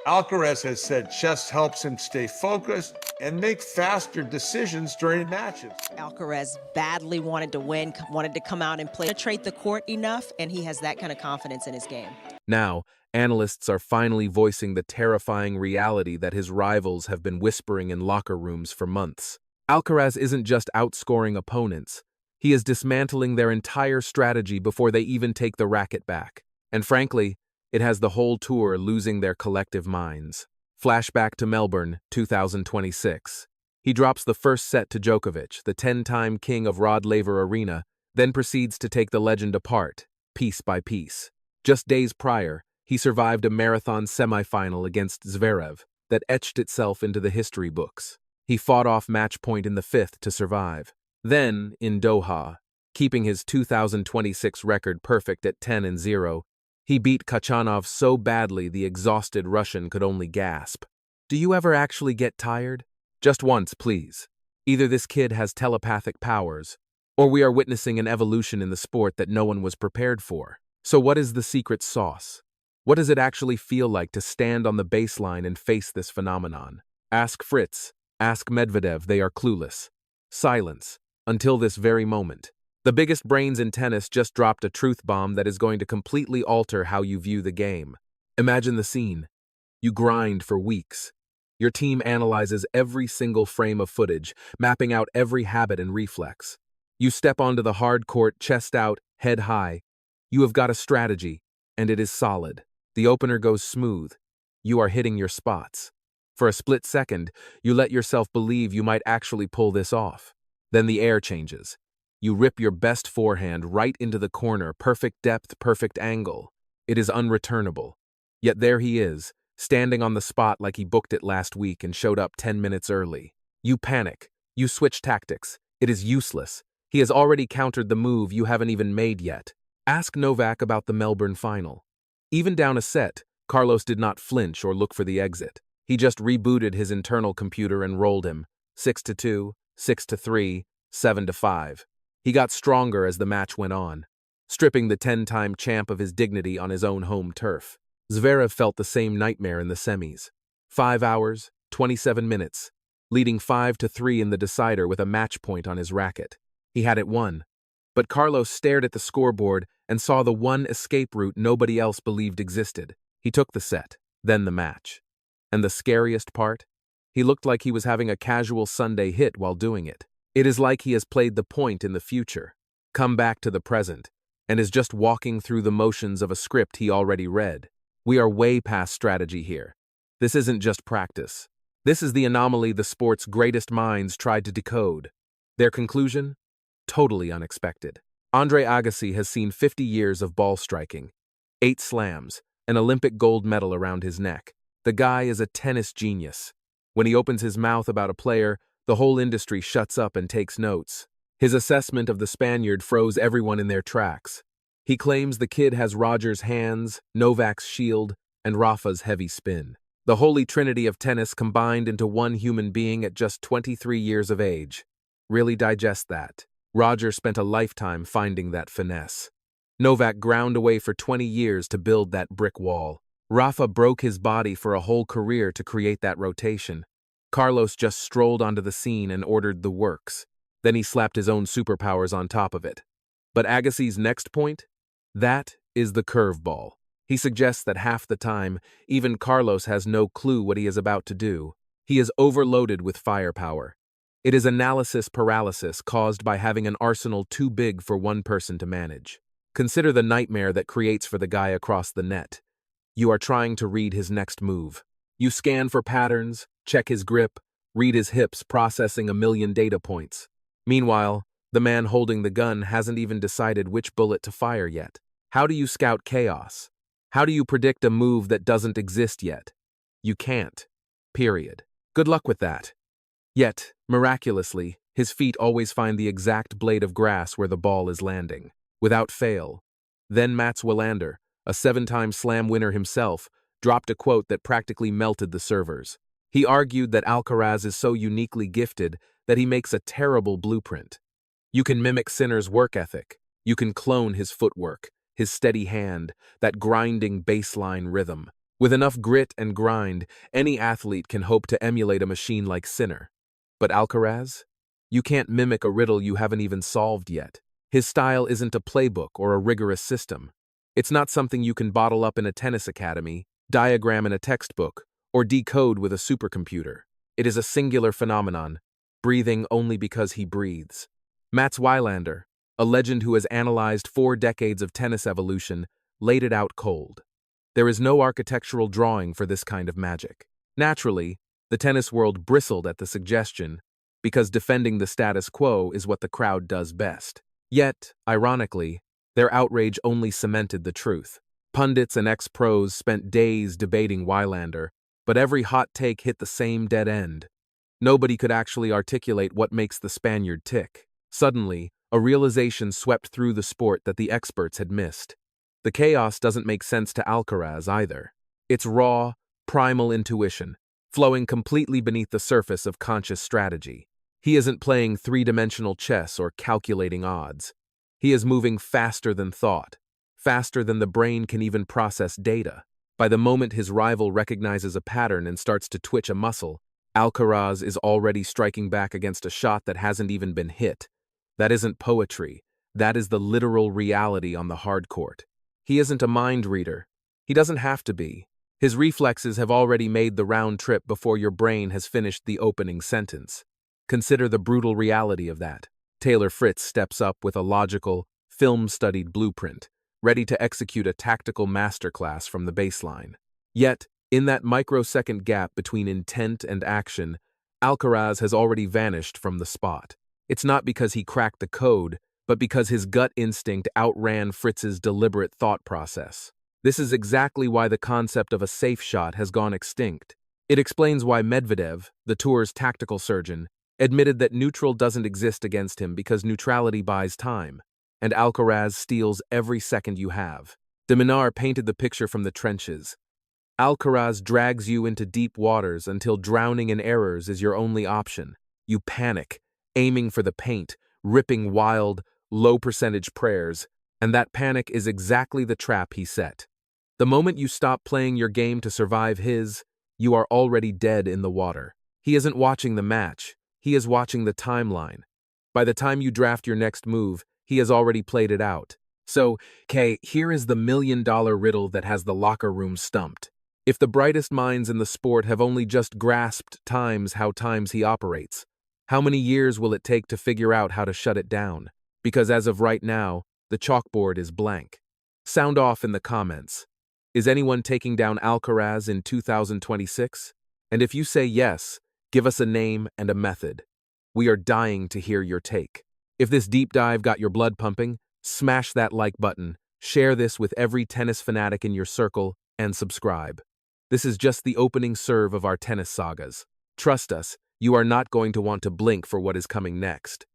Alcaraz has said chess helps him stay focused and make faster decisions during matches. Alcaraz badly wanted to win, wanted to come out and penetrate the court enough, and he has that kind of confidence in his game. Now, analysts are finally voicing the terrifying reality that his rivals have been whispering in locker rooms for months. Alcaraz isn't just outscoring opponents, he is dismantling their entire strategy before they even take the racket back. And frankly, it has the whole tour losing their collective minds. Flashback to Melbourne, 2026. He drops the first set to Djokovic, the 10-time king of Rod Laver Arena, then proceeds to take the legend apart, piece by piece. Just days prior, he survived a marathon semifinal against Zverev that etched itself into the history books. He fought off match point in the fifth to survive. Then, in Doha, keeping his 2026 record perfect at 10-0, he beat Khachanov so badly the exhausted Russian could only gasp. Do you ever actually get tired? Just once, please. Either this kid has telepathic powers, or we are witnessing an evolution in the sport that no one was prepared for. So what is the secret sauce? What does it actually feel like to stand on the baseline and face this phenomenon? Ask Fritz, ask Medvedev, they are clueless. Silence, until this very moment. The biggest brains in tennis just dropped a truth bomb that is going to completely alter how you view the game. Imagine the scene. You grind for weeks. Your team analyzes every single frame of footage, mapping out every habit and reflex. You step onto the hard court, chest out, head high. You have got a strategy, and it is solid. The opener goes smooth. You are hitting your spots. For a split second, you let yourself believe you might actually pull this off. Then the air changes. You rip your best forehand right into the corner, perfect depth, perfect angle. It is unreturnable. Yet there he is, standing on the spot like he booked it last week and showed up 10 minutes early. You panic. You switch tactics. It is useless. He has already countered the move you haven't even made yet. Ask Novak about the Melbourne final. Even down a set, Carlos did not flinch or look for the exit. He just rebooted his internal computer and rolled him. 6-2, 6-3, 7-5. He got stronger as the match went on, stripping the 10-time champ of his dignity on his own home turf. Zverev felt the same nightmare in the semis. 5 hours, 27 minutes, leading 5-3 in the decider with a match point on his racket. He had it won. But Carlos stared at the scoreboard and saw the one escape route nobody else believed existed. He took the set, then the match. And the scariest part? He looked like he was having a casual Sunday hit while doing it. It is like he has played the point in the future, come back to the present, and is just walking through the motions of a script he already read. We are way past strategy here. This isn't just practice. This is the anomaly the sport's greatest minds tried to decode. Their conclusion? Totally unexpected. Andre Agassi has seen 50 years of ball striking, 8 slams, an Olympic gold medal around his neck. The guy is a tennis genius. When he opens his mouth about a player, the whole industry shuts up and takes notes. His assessment of the Spaniard froze everyone in their tracks. He claims the kid has Roger's hands, Novak's shield, and Rafa's heavy spin. The holy trinity of tennis combined into one human being at just 23 years of age. Really digest that. Roger spent a lifetime finding that finesse. Novak ground away for 20 years to build that brick wall. Rafa broke his body for a whole career to create that rotation. Carlos just strolled onto the scene and ordered the works. Then he slapped his own superpowers on top of it. But Agassi's next point? That is the curveball. He suggests that half the time, even Carlos has no clue what he is about to do. He is overloaded with firepower. It is analysis paralysis caused by having an arsenal too big for one person to manage. Consider the nightmare that creates for the guy across the net. You are trying to read his next move. You scan for patterns, check his grip, read his hips, processing a million data points. Meanwhile, the man holding the gun hasn't even decided which bullet to fire yet. How do you scout chaos? How do you predict a move that doesn't exist yet? You can't. Period. Good luck with that. Yet, miraculously, his feet always find the exact blade of grass where the ball is landing, without fail. Then Mats Wilander, a 7-time slam winner himself, dropped a quote that practically melted the servers. He argued that Alcaraz is so uniquely gifted that he makes a terrible blueprint. You can mimic Sinner's work ethic. You can clone his footwork, his steady hand, that grinding baseline rhythm. With enough grit and grind, any athlete can hope to emulate a machine like Sinner. But Alcaraz? You can't mimic a riddle you haven't even solved yet. His style isn't a playbook or a rigorous system. It's not something you can bottle up in a tennis academy, diagram in a textbook, or decode with a supercomputer. It is a singular phenomenon, breathing only because he breathes. Mats Wilander, a legend who has analyzed 4 decades of tennis evolution, laid it out cold. There is no architectural drawing for this kind of magic. Naturally, the tennis world bristled at the suggestion, because defending the status quo is what the crowd does best. Yet, ironically, their outrage only cemented the truth. Pundits and ex-pros spent days debating Wilander, but every hot take hit the same dead end. Nobody could actually articulate what makes the Spaniard tick. Suddenly, a realization swept through the sport that the experts had missed. The chaos doesn't make sense to Alcaraz either. It's raw, primal intuition, flowing completely beneath the surface of conscious strategy. He isn't playing three-dimensional chess or calculating odds. He is moving faster than thought, faster than the brain can even process data. By the moment his rival recognizes a pattern and starts to twitch a muscle, Alcaraz is already striking back against a shot that hasn't even been hit. That isn't poetry. That is the literal reality on the hard court. He isn't a mind reader. He doesn't have to be. His reflexes have already made the round trip before your brain has finished the opening sentence. Consider the brutal reality of that. Taylor Fritz steps up with a logical, film-studied blueprint, ready to execute a tactical masterclass from the baseline. Yet, in that microsecond gap between intent and action, Alcaraz has already vanished from the spot. It's not because he cracked the code, but because his gut instinct outran Fritz's deliberate thought process. This is exactly why the concept of a safe shot has gone extinct. It explains why Medvedev, the tour's tactical surgeon, admitted that neutral doesn't exist against him because neutrality buys time, and Alcaraz steals every second you have. De Minaur painted the picture from the trenches. Alcaraz drags you into deep waters until drowning in errors is your only option. You panic, aiming for the paint, ripping wild, low-percentage prayers, and that panic is exactly the trap he set. The moment you stop playing your game to survive his, you are already dead in the water. He isn't watching the match. He is watching the timeline. By the time you draft your next move, he has already played it out. So, here is the million-dollar riddle that has the locker room stumped. If the brightest minds in the sport have only just grasped how times he operates, how many years will it take to figure out how to shut it down? Because as of right now, the chalkboard is blank. Sound off in the comments. Is anyone taking down Alcaraz in 2026? And if you say yes, give us a name and a method. We are dying to hear your take. If this deep dive got your blood pumping, smash that like button, share this with every tennis fanatic in your circle, and subscribe. This is just the opening serve of our tennis sagas. Trust us, you are not going to want to blink for what is coming next.